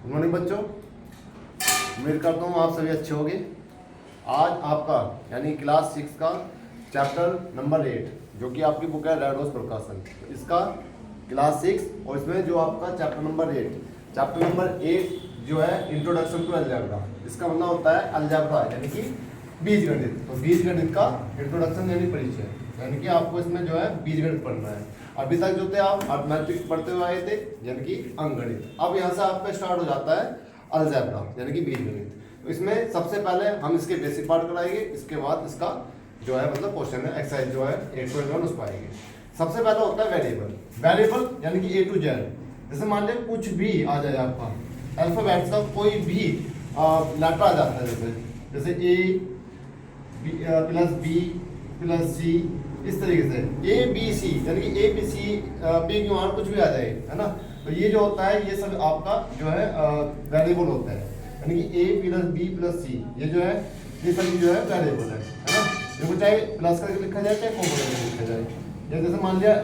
Good morning बच्चों, उम्मीद करता हूँ आप सभी अच्छे होंगे। आज आपका यानी क्लास 6 का चैप्टर नंबर 8 जो कि आपकी बुक है रेड रोज प्रकाशन, इसका क्लास 6 और इसमें जो आपका चैप्टर नंबर 8 जो है इंट्रोडक्शन टू अलजेब्रा, इसका मतलब होता है अलजेब्रा यानी कि बीजगणित। तो बीजगणित का इंट्रोडक्शन यानी परिचय, यानी कि आपको इसमें जो है बीजगणित पढ़ना है। अभी तक जो थे आप अर्थमेटिक्स पढ़ते हुए आए थे यानी कि अंकगणित। अब यहाँ से आपका स्टार्ट हो जाता है अलजेब्रा यानी कि बीजगणित। तो इसमें सबसे पहले हम इसके बेसिक पार्ट कराएंगे, इसके बाद इसका जो है मतलब क्वेश्चन है एक्सरसाइज जो है 8.1 उस पाएंगे। सबसे पहले होता है वेरिएबल यानी कि A to Z। जैसे मान लिया कुछ भी आ जाए आपका अल्फाबेट्स का कोई भी लेटर आ जाता है, जैसे A plus B plus C, इस तरीके से ABC यानी कि ABC P क्यू आर कुछ भी आ जाए, है ना। तो ये जो होता है ये सब आपका जो है वेरिएबल होता है, यानी कि A plus B plus C ये जो है ये सभी जो है वेरिएबल है ना। इनको चाहे प्लस करके लिखा जाए चाहे कॉमा करके लिखा जाए। या जैसे मान लिया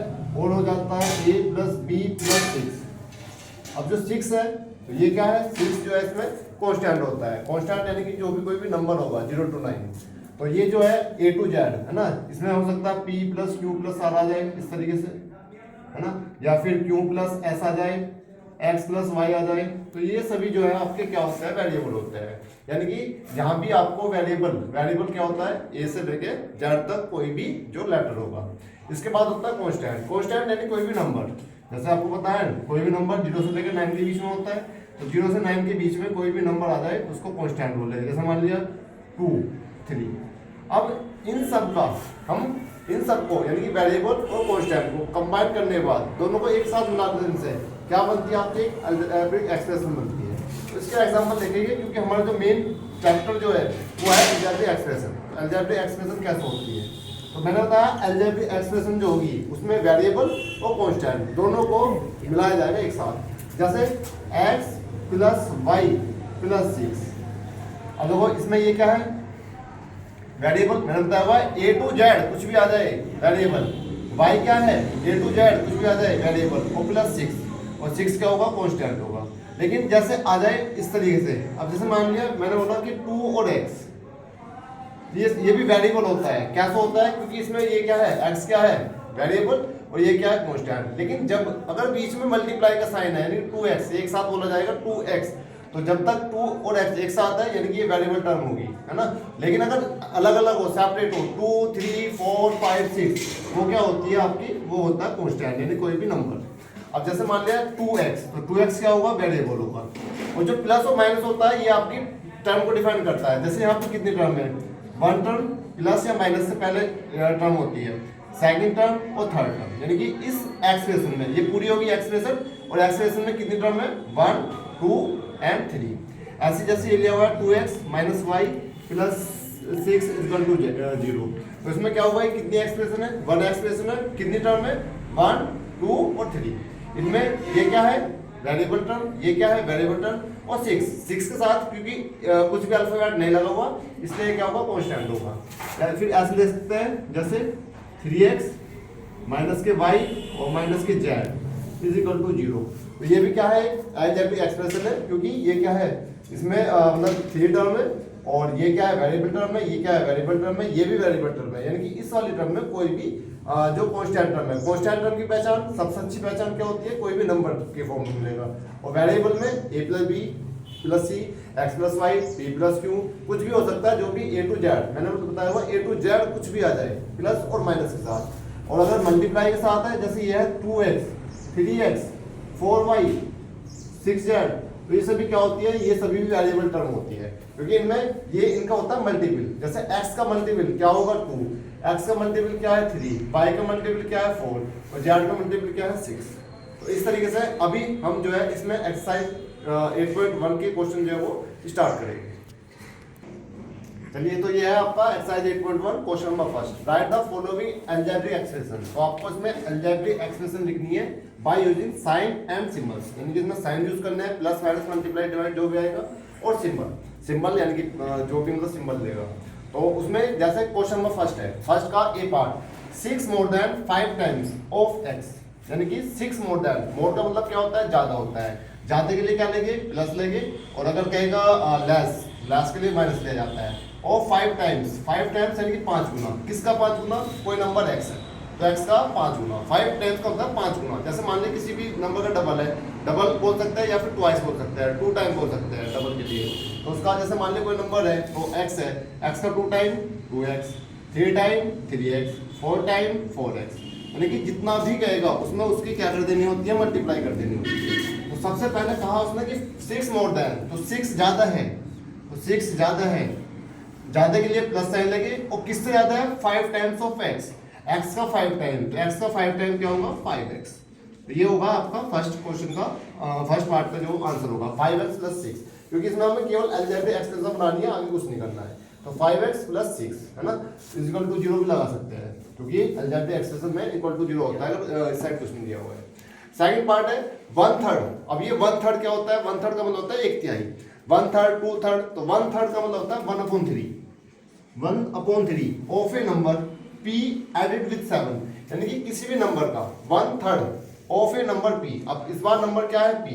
और हो जाता है A प्लस B प्लस 6। अब जो 6 है तो ये क्या है, 6 जो है इसमें कॉन्स्टेंट होता है। कॉन्स्टेंट यानी कि जो भी कोई भी नंबर होगा 0 to 9। तो ये जो है A to Z है ना, इसमें हो सकता है P plus Q plus R आ जाए इस तरीके से, है ना, या फिर Q प्लस S आ जाए, X प्लस Y आ जाए। तो ये सभी जो है आपके क्या होते हैं, वेरिएबल होते हैं। यानी कि जहां भी आपको वेरिएबल क्या होता है, A से लेके Z तक कोई भी जो लेटर होगा। इसके बाद होता है कॉन्स्टेंट यानी कोई भी नंबर। जैसे आपको पता है कोई भी नंबर 0 से लेकर 9 के बीच में होता है, तो 0 से 9 के बीच में कोई भी नंबर आ जाए उसको कॉन्स्टेंट बोलेंगे। जैसे मान लिया 2 3। अब इन सबको यानी कि वेरिएबल और कांस्टेंट को कंबाइन करने के बाद दोनों को एक साथ मिला देने से क्या बनती है, आपकी अलजेब्रिक एक्सप्रेशन बनती है। तो इसका एग्जांपल देखेंगे क्योंकि हमारा जो मेन चैप्टर जो है वो है अलजेब्रिक एक्सप्रेशन। अलजेब्रिक एक्सप्रेशन कैसे होती है, तो मैंने बताया अलजेब्रिक एक्सप्रेशन जो होगी उसमें वेरिएबल और कांस्टेंट दोनों को मिलाया जाएगा एक साथ। जैसे x प्लस वाई प्लस 6। अब देखो इसमें ये क्या है, वेरिएबल मैंने बताया हुआ A to Z कुछ भी आ जाए वेरिएबल, y क्या है A to Z कुछ भी आ जाए वेरिएबल, और प्लस 6 और 6 क्या होगा, कांस्टेंट होगा। लेकिन जैसे आ जाए इस तरीके से, अब जैसे मान लिया मैंने बोला कि 2 और x, ये भी वेरिएबल होता है। कैसे होता है, क्योंकि इसमें ये क्या है, x क्या है वेरिएबल और ये क्या है कांस्टेंट। लेकिन जब अगर बीच में मल्टीप्लाई का साइन है यानी 2x एक साथ बोला जाएगा 2x, तो जब तक 2 और x एक साथ है यानी कि ये वेरिएबल टर्म होगी, है ना। लेकिन अगर अलग अलग हो, सेपरेट हो 2 3 4 5 6, वो क्या होती है आपकी, वो होता है कांस्टेंट यानी कोई भी नंबर। अब जैसे मान लिया 2x, तो 2x क्या होगा, वेरिएबल होगा। और जो प्लस और माइनस होता है ये आपकी टर्म को डिफाइन करता है। जैसे यहाँ पे कितनी टर्म है, 1 टर्म प्लस या माइनस से पहले टर्म होती है, सेकंड टर्म और थर्ड टर्म। यानी कि इस एक्सप्रेशन में ये पूरी होगी एक्सप्रेशन, और एक्सप्रेशन में कितनी टर्म है, 1 2 and 3। ऐसे जैसे ये लिया हुआ है 2x minus Y plus 6 equal to 0। तो इसमें क्या होगा, कितनी एक्सप्रेशन है, 1 एक्सप्रेशन है, कितनी टर्म है, 1 2 और 3। इनमें ये क्या है वेरिएबल टर्म, ये क्या है वेरिएबल टर्म, और 6 के साथ क्योंकि कुछ भी अल्फाबेट नहीं लगा हुआ इसलिए क्या होगा, कांस्टेंट होगा। या फिर ऐसे ले सकते हैं जैसे 3x माइनस के y और माइनस के z इज इक्वल टू 0। तो ये भी क्या है, अलजेब्रिक एक्सप्रेशन है, क्योंकि ये क्या है इसमें मतलब 3 टर्म है, और ये क्या है वेरिएबल टर्म है, ये क्या है वेरिएबल टर्म है, ये भी वेरिएबल टर्म है। यानी कि इस वाली टर्म में कोई भी जो कांस्टेंट टर्म है, कांस्टेंट टर्म की पहचान सबसे अच्छी पहचान क्या होती है, कोई भी नंबर के फॉर्म में मिलेगा। और वेरिएबल में a plus B plus C, X plus Y, P plus Q, कुछ भी हो सकता है जो भी A to Z, मैंने बताया हुआ A to Z कुछ भी आ जाए प्लस और माइनस के साथ। और अगर मल्टीप्लाई के साथ है, जैसे ये है 2x 3x 4y 6z, तो ये सभी क्या होती है, ये सभी भी वेरिएबल टर्म होती है, क्योंकि इनमें ये इनका होता है मल्टीपल। जैसे x का मल्टीपल क्या होगा 2, x का मल्टीपल क्या है 3, y का मल्टीपल क्या है 4 और z का मल्टीपल क्या है 6। तो इस तरीके से अभी हम जो है इसमें एक्सरसाइज 8.1 के क्वेश्चन जो है वो स्टार्ट करेंगे। चलिए, तो ये है आपका exercise 8.1 question number first, write the following algebraic expression. तो आपको इसमें अलजेब्रिक एक्सप्रेशन लिखनी है by using sign and symbols, यानी कि इसमें साइन यूज करना है, प्लस माइनस मल्टीप्लाई डिवाइड जो भी आएगा, और सिंबल यानी कि जो भी मतलब सिंबल देगा। तो उसमें जैसे क्वेश्चन नंबर फर्स्ट है, फर्स्ट का A part 6 more than 5 times of x, यानी कि 6 मोर देन, मोर का मतलब क्या होता है ज्यादा होता है, जाते के लिए क्या लेंगे, प्लस लेंगे, और अगर कहेगा लेस के लिए माइनस लिया जाता है। और 5 टाइम्स यानी कि 5 गुना, किसका 5 गुना, कोई नंबर x है तो x का 5 गुना, 5 टाइम्स का मतलब 5 गुना। जैसे मान लीजिए किसी भी नंबर का डबल है, डबल बोल सकते हैं या फिर ट्वाइस बोल सकते हैं, 2 टाइम बोल सकते हैं डबल के लिए। तो उसका जैसे मान लीजिए कोई नंबर है तो x है, x का 2 time 2x, 3 time 3x, 4 time 4x, यानी कि जितना भी कहेगा उसमें उसकी क्या कर देनी होती है, मल्टीप्लाई कर देनी होती है। तो सबसे पहले कहा उसने कि 6 मोर देन, तो 6 ज्यादा है, तो 6 ज्यादा है, ज्यादा के लिए प्लस साइन लगे, और किससे ज्यादा है, 5 टाइम्स ऑफ x, x का 5 टाइम, तो x का 5 टाइम क्या होगा, 5x। तो ये होगा आपका फर्स्ट क्वेश्चन का फर्स्ट पार्ट का जो आंसर होगा 5x + 6, क्योंकि इसमें हमें केवल अलजेब्रिक एक्सप्रेशन बनानी है, आगे कुछ नहीं करना है। तो 5x + 6 है ना, इक्वल टू 0 भी लगा सकते हैं, क्योंकि अलजेब्रिक एक्सप्रेशन में इक्वल टू 0 होता है अगर इस साइड कुछ नहीं दिया हुआ है। सेकंड पार्ट है 1/3। अब ये 1/3 क्या होता है, 1/3 का मतलब होता है 1/3, 1/3 2/3, तो 1/3 का मतलब होता है 1/3 of a number p added with 7, यानी कि किसी भी नंबर का 1/3 ऑफ ए नंबर p। अब इस बार नंबर क्या है, p,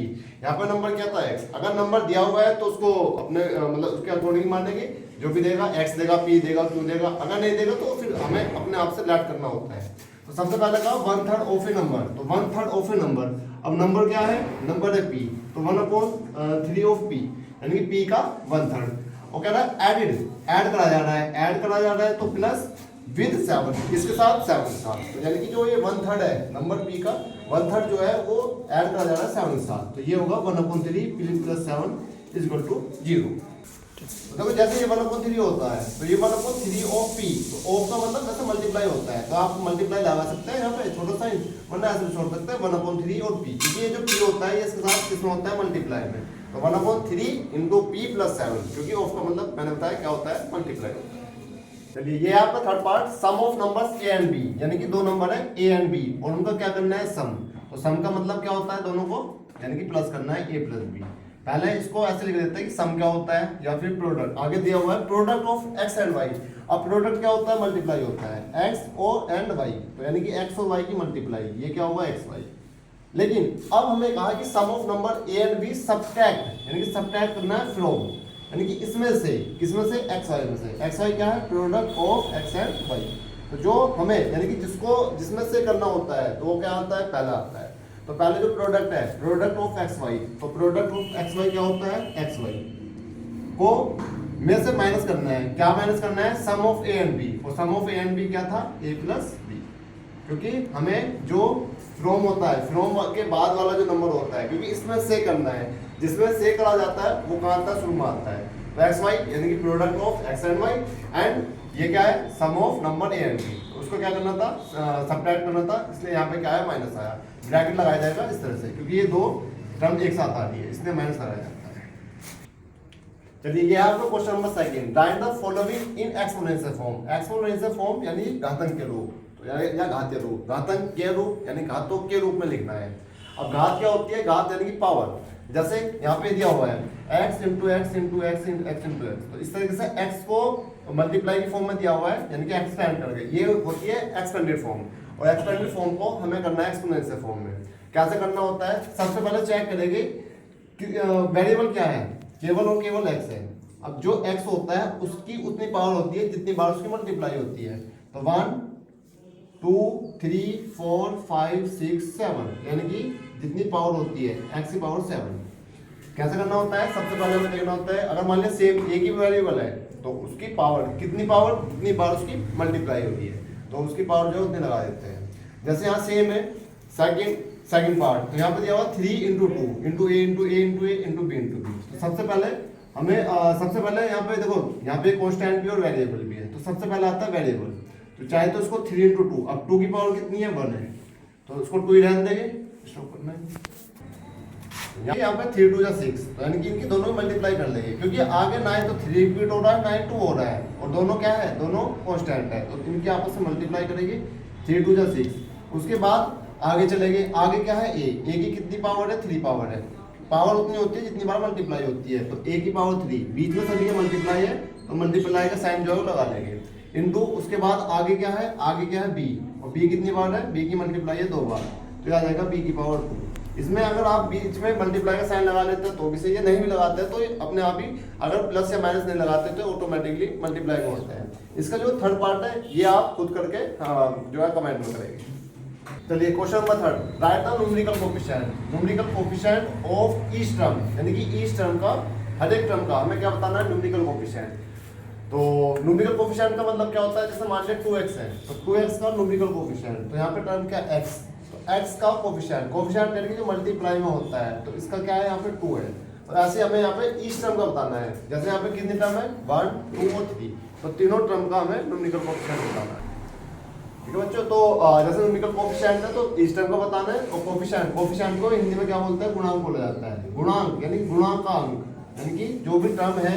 यहाँ पर नंबर क्या था, x। अगर नंबर दिया हुआ है तो उसको अपने मतलब उसके अकॉर्डिंग मानेंगे, जो भी देगा x देगा, p देगा, q देगा, अगर नहीं देगा तो फिर हमें अपने आप से लैट करना होता है। तो सबसे पहले कहा 1/3 ऑफ ए नंबर, तो 1/3 ऑफ ए नंबर, अब नंबर क्या है, नंबर है p, तो 1/3 ऑफ p, यानी कि p का 1/3। और कह रहा है ऐड करा जा रहा है, तो प्लस विद 7, इसके साथ 7 के साथ, तो यानी कि जो ये 1/3 है नंबर p का 1/3 जो है वो ऐड करा जा रहा है 7 के साथ, तो ये होगा 1/3 + 7 = 0। तो देखो जैसे ये 1/3 होता है तो ये 1/3 ऑफ p, तो ऑफ का मतलब जैसे मल्टीप्लाई होता है, तो आप मल्टीप्लाई लगा सकते हैं यहाँ पे छोटा साइन, वरना ऐसे भी छोड़ सकते हैं 1/3 और p, क्योंकि ये जो p होता है ये इसके साथ किसमें होता है, मल्टीप्लाई में। तो 1/3 × p + 7, क्योंकि ऑफ का मतलब मैंने बताया क्या होता है, मल्टीप्लाई होता है। चलिए ये आपका third part, sum of numbers a and b, यानी कि दो नंबर है a एंड b और उनका क्या करना है, सम। तो सम का मतलब क्या होता है, दोनों को यानी कि प्लस करना है a + b। पहले इसको ऐसे लिख देते हैं कि सम क्या होता है, या फिर प्रोडक्ट, आगे दिया हुआ है product of x and y। अब प्रोडक्ट क्या होता है, मल्टीप्लाई होता है x और एंड y, तो यानी कि x और y की मल्टीप्लाई, ये क्या होगा xy। लेकिन अब हमें कहा कि sum of number a and b subtract, यानी कि सब्ट्रैक्ट करना है फ्रॉम, यानी कि इसमें से, किसमें से, xy में से। xy क्या है, product of x and y। तो जो हमें यानी कि जिसमें से करना होता है तो वो क्या आता है, पहला आता है। तो पहले जो प्रोडक्ट है, प्रोडक्ट ऑफ xy, तो प्रोडक्ट ऑफ xy क्या होता है, xy को में से माइनस करना है, क्या माइनस करना है, sum of a and b, और सम ऑफ a एंड b क्या था, a + b, क्योंकि हमें जो फ्रॉम होता है, फ्रॉम के बाद वाला जो नंबर होता है, क्योंकि इसमें से करना है, जिसमें से करा जाता है वो कहाँ आता है, शुरू में आता है। तो xy यानी कि product of x and y, and ये क्या है, sum of number a and b, उसको क्या करना था, सब्ट्रैक्ट करना था, इसलिए यहाँ पे क्या है, माइनस आया, ब्रैकेट लगाया जाएगा इस तरह से, क्योंकि ये दो टर्म एक साथ आ रही है, इसलिए माइनस लगाया जाता है। चलिए ये आपका question number second, right the following in exponential form. Exponential form यानी घातांक के रूप, तो या घातीय रूप, घातांक के रूप यानी घातों के रूप में लिखना है। अब घात क्या होती है, घात यानी कि पावर, जैसे यहाँ पे दिया हुआ है x × x × x × x × x, तो इस तरीके से x को मल्टीप्लाई की फॉर्म में दिया हुआ है, यानी कि एक्सपेंड करके, ये होती है एक्सपेंडेड फॉर्म, और एक्सपेंडेड फॉर्म को हमें करना है एक्सपोनेंशियल फॉर्म में। कैसे करना होता है, सबसे पहले चेक करेंगे कि वेरिएबल क्या है, केवल और केवल x है। अब जो x होता है उसकी उतनी पावर होती है जितनी बार उसकी मल्टीप्लाई होती है, तो 1 2 3 4 5 6 7, यानी कि जितनी पावर होती है x की पावर 7। कैसे करना होता है, सबसे पहले हमें देखना होता है, अगर मान लिया सेम एक ही वेरिएबल है तो उसकी पावर, कितनी पावर, जितनी बार उसकी मल्टीप्लाई होती है, तो उसकी पावर जो है उतनी लगा देते हैं। जैसे यहाँ सेम है सेकंड पार्ट, तो यहाँ पे दिया हुआ 3 × 2 × a × a × a × b × b। तो सबसे पहले हमें यहाँ पे देखो, यहाँ पे कांस्टेंट भी और वेरिएबल भी है, तो सबसे पहले आता है वेरिएबल, तो चाहे तो इसको 3 × 2, अब 2 की पावर कितनी है, 1 है, तो उसको 2 ही रहने देंगे, स्टॉप करना है। यहाँ पे 3 × 2 = 6, तो यानी कि इनकी दोनों मल्टीप्लाई कर लेंगे, क्योंकि आगे ना तो 3 रिपीट हो रहा है, ना 2 हो रहा है, और दोनों क्या है, दोनों कांस्टेंट है, तो इनकी आपस में मल्टीप्लाई करेंगे, 3 × 2 = 6। उसके बाद आगे चलेंगे, आगे क्या है, a की कितनी पावर है, 3 पावर है, पावर उतनी होती है जितनी बार मल्टीप्लाई होती है, तो a की पावर 3, बीच में सभी का मल्टीप्लाई है, तो मल्टीप्लाई का साइन जो है लगा लेंगे, इनटू, उसके बाद आगे क्या है, b, और b कितनी बार है, b की मल्टीप्लाई है 2 बार, तो आ जाएगा b की पावर 2। इसमें अगर आप बीच में मल्टीप्लाई का साइन लगा लेते हो तो भी सही है, नहीं भी लगाते हैं तो अपने आप ही, अगर प्लस या माइनस नहीं लगाते तो ऑटोमेटिकली मल्टीप्लाई में होता है। इसका जो थर्ड पार्ट है ये आप खुद करके जो है कमेंट में करेंगे। चलिए question number third, right the numerical coefficient of each term, यानी कि ईच टर्म का, हर एक टर्म का हमें क्या बताना है, न्यूमेरिकल कोफिशिएंट। तो न्यूमेरिकल कोफिशिएंट का मतलब क्या होता है, जैसे मान लिया 2x है तो 2x का न्यूमेरिकल कोफिशिएंट, तो यहाँ पे टर्म क्या x, तो x का कोफिशिएंट यानी कि जो मल्टीप्लाई में होता है, तो इसका क्या है यहाँ पे 2 है। और ऐसे हमें यहाँ पे ईच टर्म का बताना है, जैसे यहाँ पे कितनी टर्म है 1, 2 और 3, तो तीनों टर्म का हमें न्यूमेरिकल कोफिशिएंट बताना है। ठीक है बच्चों, तो जैसे न्यूमेरिकल कोफिशिएंट है तो ईच टर्म का बताना है, और कोफिशिएंट को हिंदी में क्या बोलते हैं, गुणांक बोला जाता है। गुणांक यानी गुणांकांक, यानी कि जो भी टर्म है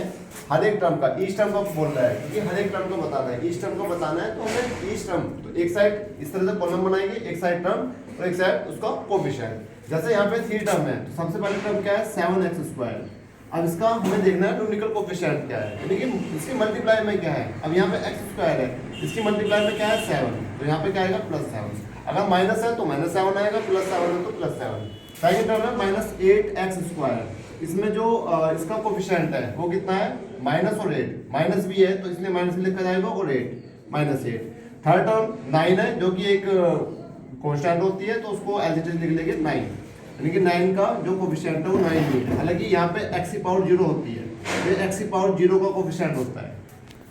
हर एक टर्म का, ईच टर्म का बोल रहा है क्योंकि हर एक टर्म को बताना है, ईच टर्म को बताना है, तो हमें ईच टर्म, तो एक साइड इस तरह से कॉलम बनाएंगे, एक साइड टर्म और एक साइड उसका कोफिशिएंट। जैसे यहाँ पे 3 टर्म है तो सबसे पहले टर्म क्या है 7x²। अब इसका हमें देखना है न्यूमेरिकल कोफिशिएंट क्या है, यानी कि इसके मल्टीप्लाई में क्या है। अब यहाँ पे x² है, इसकी मल्टीप्लाई में क्या है 7, तो यहाँ पे क्या आएगा +7। अगर माइनस है तो -7 आएगा, +7 है तो +7। सेकंड टर्म है -8x², इसमें जो इसका कोफिशिएंट है वो कितना है, माइनस और 8, माइनस भी है तो इसलिए माइनस भी लिखा जाएगा और 8, -8। थर्ड टर्म 9 है जो कि एक कांस्टेंट होती है, तो उसको एज इट इज लिख लेंगे 9, यानी कि 9 का जो कोफिशिएंट है वो 9 ही है। हालांकि यहाँ पे x⁴ होती है, तो x⁴ का कोफिशिएंट होता है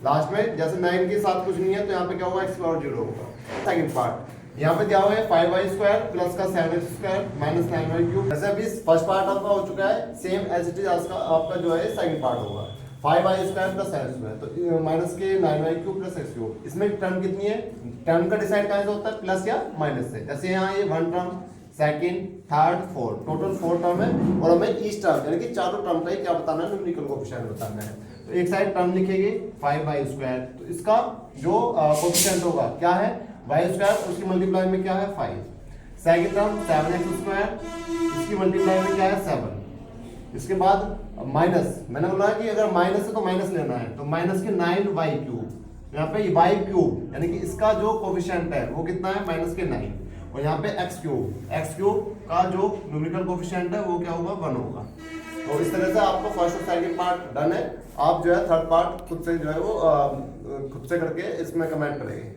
लास्ट में, जैसे 9 के साथ कुछ नहीं है तो यहाँ पे क्या होगा x⁴ होगा। सेकंड पार्ट यहाँ पे क्या हुआ है 5y² प्लस का 7x² माइनस 9y³। जैसे अभी फर्स्ट पार्ट आपका हो चुका है, सेम एज इट इज आपका जो है सेकंड पार्ट होगा 5y² प्लस 7x², तो माइनस के 9y³ प्लस x³। इसमें टर्म कितनी है, टर्म का डिसाइड कहाँ से होता है, प्लस या माइनस से। जैसे यहाँ ये 1 term, second, third, fourth, total 4 term है, और हमें ईच टर्म यानी कि चारों टर्म का ही क्या बताना है, न्यूमेरिकल कोफिशिएंट बताना है। तो एक साइड टर्म लिखेंगे 5y², तो इसका जो कोफिशिएंट होगा क्या है y², उसकी मल्टीप्लाई में क्या है 5। सेकंड टर्म 7x², इसकी मल्टीप्लाई में क्या है 7। इसके बाद माइनस, मैंने बोला कि अगर माइनस है तो माइनस लेना है, तो माइनस के 9y³, यहाँ पे y³ यानी कि इसका जो कोफिशिएंट है वो कितना है माइनस के 9, और यहाँ पे x³ का जो न्यूमेरिकल कोफिशिएंट है वो क्या होगा 1 होगा। तो इस तरह से आपको फर्स्ट और सेकंड पार्ट डन है। आप जो है थर्ड पार्ट खुद से जो है वो खुद से करके इसमें कमेंट करेंगे।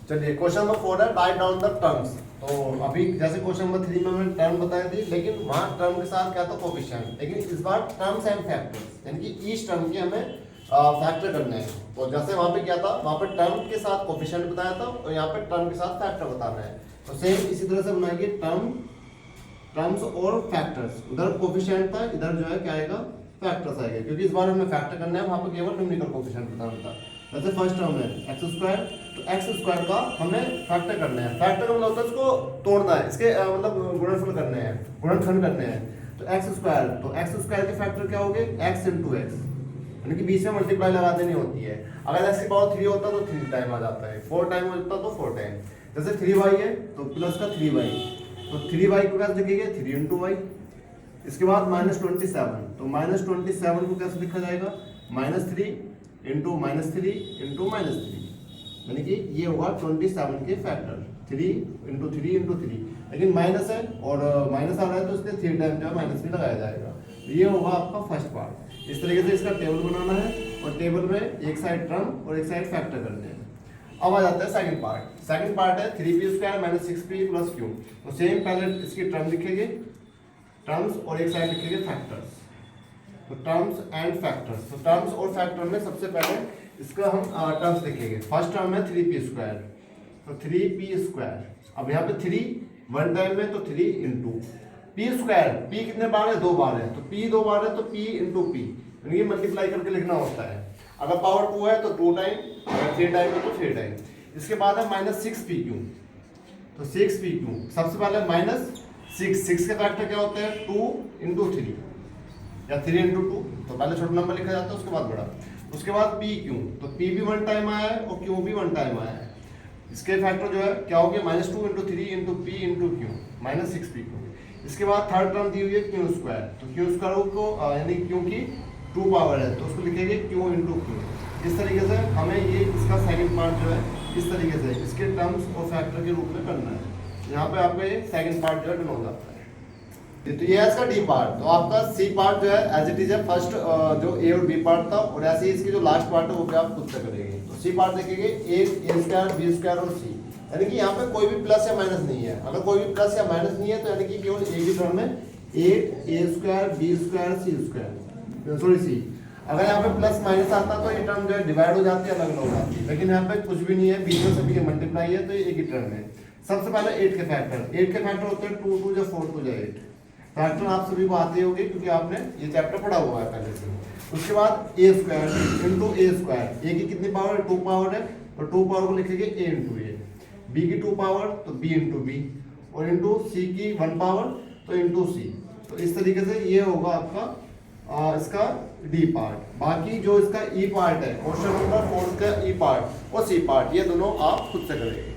चलिए क्वेश्चन नंबर 4 है, राइट डाउन द टर्म्स। तो अभी जैसे क्वेश्चन नंबर 3 में मैंने टर्म बताई थी, लेकिन वहाँ टर्म के साथ क्या था कोफिशिएंट, लेकिन इस बार टर्म्स एंड फैक्टर्स, यानी कि ईच टर्म के हमें फैक्टर करने हैं। तो जैसे वहाँ पे क्या था, वहाँ पे टर्म के साथ कोफिशिएंट बताया था, और यहाँ पे टर्म के साथ फैक्टर बताना है। तो सेम इसी तरह से बनाएंगे टर्म्स और फैक्टर्स। उधर कोफिशिएंट था, इधर जो है क्या आएगा फैक्टर्स आएगा, क्योंकि इस बार हमें फैक्टर करना है, वहाँ पे केवल न्यूमेरिकल कोफिशिएंट बताना था। जैसे फर्स्ट टर्म है x², तो x² का हमें फैक्टर करना है। फैक्टर का मतलब होता है इसको तोड़ना है, इसके मतलब गुणनफल करने हैं, गुणनखंड करने हैं। तो x² के फैक्टर क्या होंगे x × x, यानी कि बीच में मल्टीप्लाई लगा देनी होती है। अगर x³ होता तो 3 टाइम आ जाता है, 4 टाइम होता तो 4 टाइम। जैसे 3y है तो प्लस का 3y, तो 3y को कैसे लिखेंगे 3 × y। इसके बाद -27, तो -27 को कैसे लिखा जाएगा -3 × -3 यानी कि ये होगा 27 के फैक्टर 3 × 3 × 3, लेकिन माइनस है और माइनस आ रहा है तो इसलिए 3 टाइम जो है माइनस भी लगाया जाएगा। तो ये होगा आपका फर्स्ट पार्ट। इस तरीके से इसका टेबल बनाना है, और टेबल में एक साइड टर्म और एक साइड फैक्टर करने हैं। अब आ जाता है सेकंड पार्ट। सेकंड पार्ट है 3p² - 6p + q। तो सेम पहले इसकी टर्म लिखेंगे, टर्म्स, और एक साइड लिखेंगे फैक्टर्स। तो टर्म्स एंड फैक्टर्स, तो टर्म्स और फैक्टर में सबसे पहले इसका हम टर्म्स लिखेंगे। फर्स्ट टर्म है 3p², तो 3p²। अब यहाँ पे 3 1 टाइम में, तो 3 × p², p कितने बार है 2 बार है, तो p 2 बार है तो p × p, यानी कि मल्टीप्लाई करके लिखना होता है। अगर पावर 2 है तो 2 टाइम, अगर 3 टाइम है तो 3 टाइम। इसके बाद है -6pq, तो 6pq सबसे पहले -6 के फैक्टर क्या होते हैं 2 × 3 या 3 × 2, तो पहले छोटा नंबर लिखा जाता है उसके बाद बड़ा। उसके बाद pq, तो p भी 1 टाइम आया है और q भी 1 टाइम आया है। इसके फैक्टर जो है क्या हो गया -2 × 3 × p × q -6pq। इसके बाद थर्ड टर्म दी हुई है q², तो q² को यानी क्योंकि 2 पावर है तो उसको लिखेंगे q × q। इस तरीके से हमें ये इसका सेकंड पार्ट जो है इस तरीके से इसके टर्म्स और फैक्टर के रूप में करना है। यहाँ पे आपका ये सेकंड पार्ट जो है डन हो जाता है। तो ये है इसका डी पार्ट। तो आपका सी पार्ट जो है एज इट इज है फर्स्ट जो ए और बी पार्ट था, और ऐसे ही इसकी जो लास्ट पार्ट है वो भी आप खुद से करेंगे। तो सी पार्ट देखेंगे ए स्क्वायर बी स्क्वायर और सी, यानी कि यहाँ पे कोई भी प्लस या माइनस नहीं है। अगर कोई भी प्लस या माइनस नहीं है तो यानी कि केवल ए की टर्म में 8 ए स्क्वायर बी स्क्वायर सी स्क्वायर, सॉरी सी। अगर यहाँ पे प्लस माइनस आता तो ये टर्म जो है डिवाइड हो जाती है, अलग अलग हो जाती है, लेकिन यहाँ पे कुछ भी नहीं है, बीच में सभी के मल्टीप्लाई है, तो ये एक ही टर्म है। सबसे पहले 8 के फैक्टर, 8 के फैक्टर होते हैं 2 2 जो 4 2 जो 8। फैक्टर आप सभी को आते होंगे क्योंकि आपने ये चैप्टर पढ़ा हुआ है पहले से। उसके बाद ए स्क्वायर इंटू ए स्क्वायर, ए की कितनी पावर है 2 पावर है, और 2 पावर को लिखेंगे ए इंटू ए। बी की 2 पावर तो बी इंटू बी, और इंटू सी की 1 पावर तो इंटू सी। तो इस तरीके से ये होगा आपका इसका डी पार्ट। बाकी जो इसका ई पार्ट है, क्वेश्चन नंबर 4 का ई पार्ट और सी पार्ट, ये दोनों आप खुद से करेंगे।